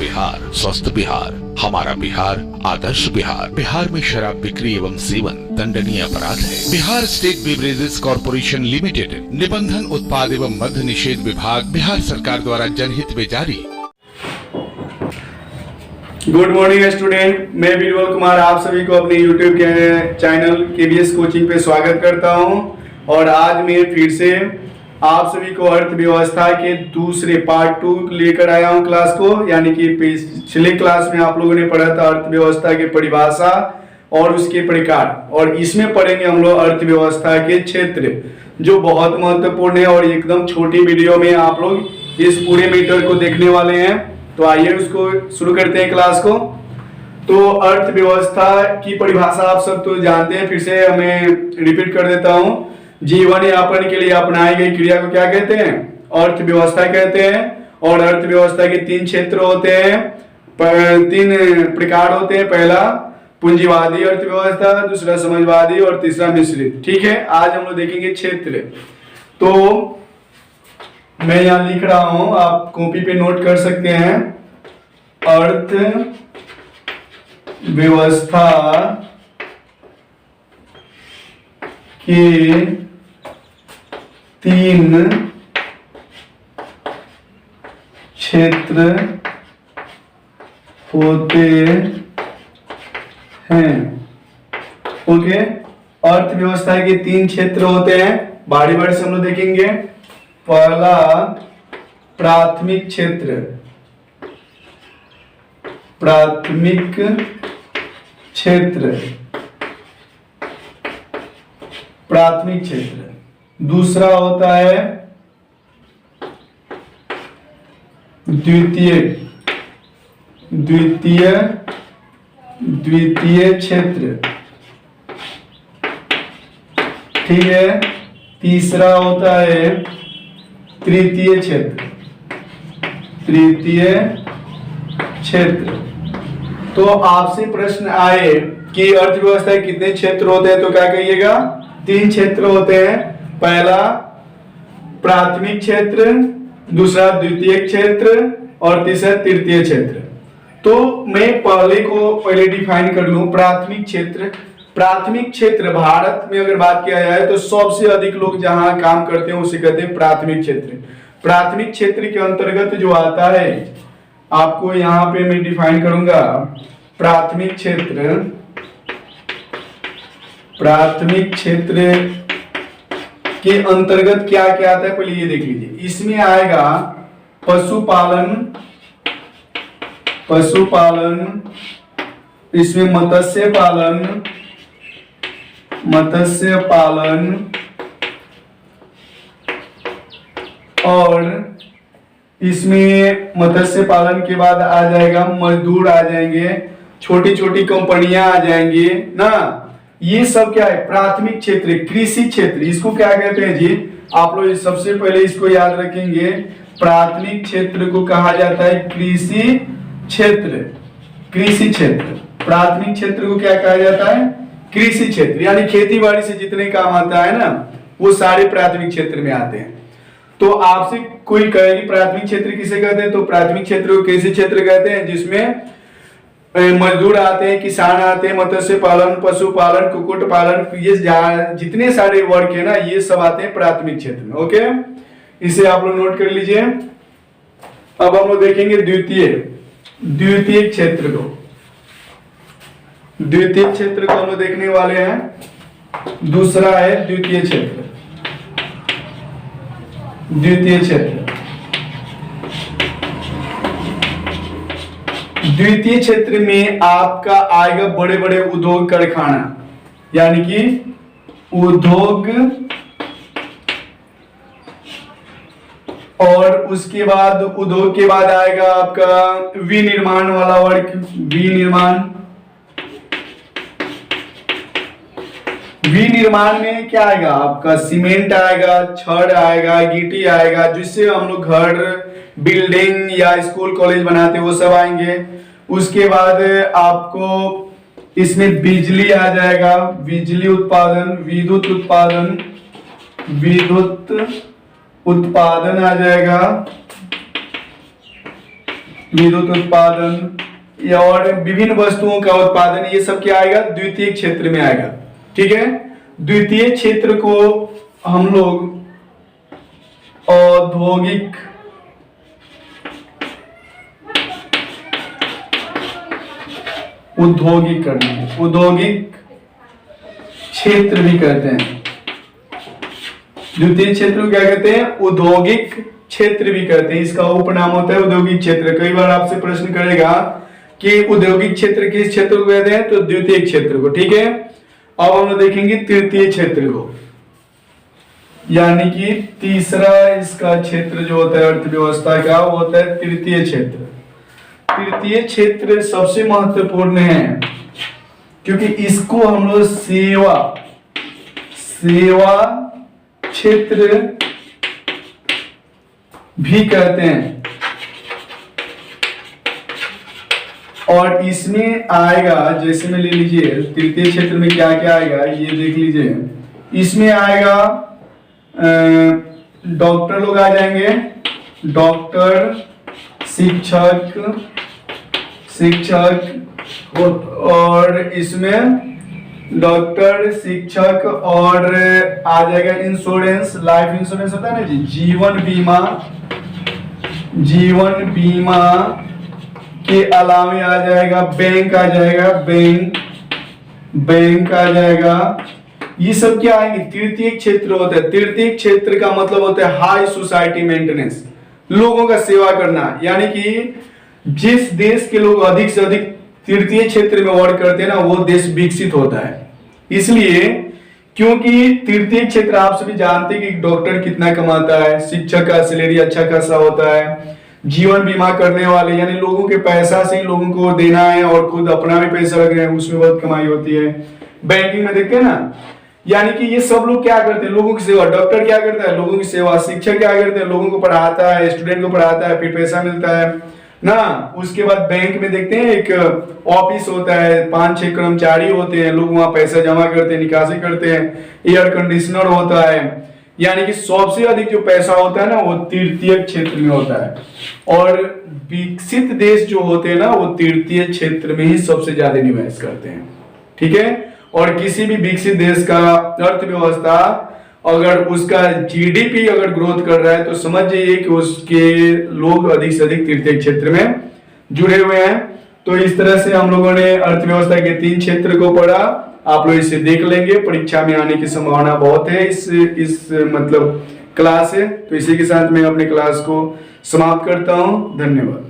बिहार, स्वस्थ बिहार, हमारा बिहार, आदर्श बिहार। बिहार में शराब बिक्री एवं सेवन दंडनीय अपराध है। Bihar state beverages corporation limited, निबंधन उत्पाद एवं मद्य निषेध विभाग, बिहार सरकार द्वारा जनहित में जारी। गुड मॉर्निंग स्टूडेंट, मैं बीरबल कुमार आप सभी को अपने यूट्यूब के चैनल केबीएस कोचिंग पे स्वागत करता हूं। और आज मैं फिर से आप सभी को अर्थव्यवस्था के दूसरे पार्ट 2 लेकर आया हूं क्लास को। यानी कि पिछले क्लास में आप लोगों ने पढ़ा था अर्थव्यवस्था की परिभाषा और उसके प्रकार, और इसमें पढ़ेंगे हम लोग अर्थव्यवस्था के क्षेत्र, जो बहुत महत्वपूर्ण है। और एकदम छोटी वीडियो में आप लोग इस पूरे मीटर को देखने वाले हैं। तो आइए उसको शुरू करते हैं क्लास को। तो अर्थव्यवस्था की परिभाषा आप सब तो जानते हैं, फिर से मैं रिपीट कर देता हूं। जीवन यापन के लिए अपनाई गई क्रिया को क्या कहते हैं? अर्थव्यवस्था कहते हैं। और अर्थव्यवस्था के 3 क्षेत्र होते हैं, 3 प्रकार होते हैं। पहला पूंजीवादी अर्थव्यवस्था, दूसरा समाजवादी और तीसरा मिश्रित। ठीक है, आज हम लोग देखेंगे क्षेत्र। तो मैं यहाँ लिख रहा हूं, आप कॉपी पे नोट कर सकते हैं। अर्थव्यवस्था के 3 क्षेत्र होते हैं। ओके, अर्थव्यवस्था के 3 क्षेत्र होते हैं। बारी बारी से हम लोग देखेंगे। पहला प्राथमिक क्षेत्र, प्राथमिक क्षेत्र, प्राथमिक क्षेत्र। दूसरा होता है द्वितीय क्षेत्र। ठीक है। तीसरा होता है तृतीय क्षेत्र, तृतीय क्षेत्र। तो आपसे प्रश्न आए कि अर्थव्यवस्था के कितने क्षेत्र होते हैं, तो क्या कहिएगा? 3 क्षेत्र होते हैं। पहला प्राथमिक क्षेत्र, दूसरा द्वितीय क्षेत्र और तीसरा तृतीय क्षेत्र। तो मैं पहले डिफाइन कर लूं। प्राथमिक क्षेत्र, प्राथमिक क्षेत्र भारत में अगर बात किया जाए तो सबसे अधिक लोग जहां काम करते हैं उसे कहते हैं प्राथमिक क्षेत्र। प्राथमिक क्षेत्र के अंतर्गत जो आता है, आपको यहां पे मैं डिफाइन करूंगा। प्राथमिक क्षेत्र, प्राथमिक क्षेत्र के अंतर्गत क्या क्या आता है पहले ये देख लीजिए। इसमें आएगा पशुपालन, पशुपालन, इसमें मत्स्य पालन, मत्स्य पालन, और इसमें मत्स्य पालन के बाद आ जाएगा मजदूर आ जाएंगे, छोटी छोटी कंपनियां आ जाएंगी ना। ये सब क्या है? प्राथमिक क्षेत्र। कृषि क्षेत्र इसको क्या कहते हैं जी? आप लोग सबसे पहले इसको याद रखेंगे। प्राथमिक क्षेत्र को कहा जाता है कृषि क्षेत्र। कृषि क्षेत्र, प्राथमिक क्षेत्र को क्या कहा जाता है? कृषि क्षेत्र। यानी खेती बाड़ी से जितने काम आता है ना, वो सारे प्राथमिक क्षेत्र में आते हैं। तो आपसे कोई कहेगी प्राथमिक क्षेत्र किसे कहते हैं, तो प्राथमिक क्षेत्र को कृषि क्षेत्र कहते हैं, जिसमें मजदूर आते हैं, किसान आते हैं, मत्स्य पालन, पशुपालन, कुक्कुट पालन, ये जितने सारे वर्ग है ना, ये सब आते हैं प्राथमिक क्षेत्र में। ओके, इसे आप लोग नोट कर लीजिए। अब हम लोग देखेंगे द्वितीय क्षेत्र को। द्वितीय क्षेत्र को हम लोग देखने वाले हैं। दूसरा है द्वितीय क्षेत्र। द्वितीय क्षेत्र, द्वितीय क्षेत्र में आपका आएगा बड़े बड़े उद्योग कारखाना, यानी कि उद्योग, और उसके बाद उद्योग के बाद आएगा आपका विनिर्माण वाला वर्ग। विनिर्माण में क्या आएगा? आपका सीमेंट आएगा, छड़ आएगा, गिट्टी आएगा, जिससे हम लोग घर, बिल्डिंग या स्कूल कॉलेज बनाते हैं, वो सब आएंगे। उसके बाद आपको इसमें बिजली आ जाएगा, बिजली उत्पादन, विद्युत उत्पादन आ जाएगा। विद्युत उत्पादन या और विभिन्न वस्तुओं का उत्पादन, ये सब क्या आएगा, द्वितीय क्षेत्र में आएगा। ठीक है, द्वितीय क्षेत्र को हम लोग औद्योगिक औद्योगिक क्षेत्र भी कहते हैं। द्वितीय क्षेत्र को क्या कहते हैं, औद्योगिक क्षेत्र भी कहते हैं। इसका उपनाम होता है औद्योगिक क्षेत्र। कई बार आपसे प्रश्न करेगा कि औद्योगिक क्षेत्र किस क्षेत्र को कहते हैं, तो द्वितीय क्षेत्र को। ठीक है, अब हम लोग देखेंगे तृतीय क्षेत्र को, यानी कि तीसरा इसका क्षेत्र जो होता है अर्थव्यवस्था का, वो होता है तृतीय क्षेत्र। तृतीय क्षेत्र सबसे महत्वपूर्ण है क्योंकि इसको हम लोग सेवा क्षेत्र भी कहते हैं। और इसमें आएगा, जैसे में ले लीजिए तृतीय क्षेत्र में क्या क्या आएगा, ये देख लीजिए। इसमें आएगा डॉक्टर लोग आ जाएंगे, डॉक्टर, शिक्षक और इसमें डॉक्टर, शिक्षक और आ जाएगा इंश्योरेंस, लाइफ इंश्योरेंस होता है ना जी, जीवन बीमा के अलावे आ जाएगा बैंक, आ जाएगा बैंक आ जाएगा। ये सब क्या आएंगे, तृतीय क्षेत्र होता है। तृतीय क्षेत्र का मतलब होता है हाई सोसाइटी मेंटेनेंस, लोगों का सेवा करना। यानी कि जिस देश के लोग अधिक से अधिक तृतीय क्षेत्र में वर्क करते हैं ना, वो देश विकसित होता है। इसलिए क्योंकि तृतीय क्षेत्र आप सभी जानते हैं कि डॉक्टर कितना कमाता है, शिक्षक का सैलरी अच्छा खासा होता है, जीवन बीमा करने वाले यानी लोगों के पैसा से ही लोगों को देना है और खुद अपना भी पैसा रखना है, उसमें बहुत कमाई होती है। बैंकिंग में देखते हैं ना, यानी कि ये सब लोग क्या करते हैं, लोगों की सेवा। डॉक्टर क्या करता है, लोगों की सेवा। शिक्षक क्या करते हैं, लोगों को पढ़ाता है, स्टूडेंट को पढ़ाता है, फिर पैसा मिलता है ना। उसके बाद बैंक में देखते हैं एक ऑफिस होता है, 5-6 कर्मचारी होते हैं, लोग वहां पैसा जमा करते हैं, निकासी करते हैं, एयर कंडीशनर होता है। यानी कि सबसे अधिक जो पैसा होता है ना, वो तृतीय क्षेत्र में होता है। और विकसित देश जो होते हैं ना, वो तृतीय क्षेत्र में ही सबसे ज्यादा निवेश करते हैं। ठीक है, और किसी भी विकसित देश का अर्थव्यवस्था अगर उसका जीडीपी अगर ग्रोथ कर रहा है, तो समझ जाइए कि उसके लोग अधिक से अधिक तृतीय क्षेत्र में जुड़े हुए हैं। तो इस तरह से हम लोगों ने अर्थव्यवस्था के 3 क्षेत्र को पढ़ा। आप लोग इसे देख लेंगे, परीक्षा में आने की संभावना बहुत है इस मतलब क्लास है। तो इसी के साथ मैं अपने क्लास को समाप्त करता हूं। धन्यवाद।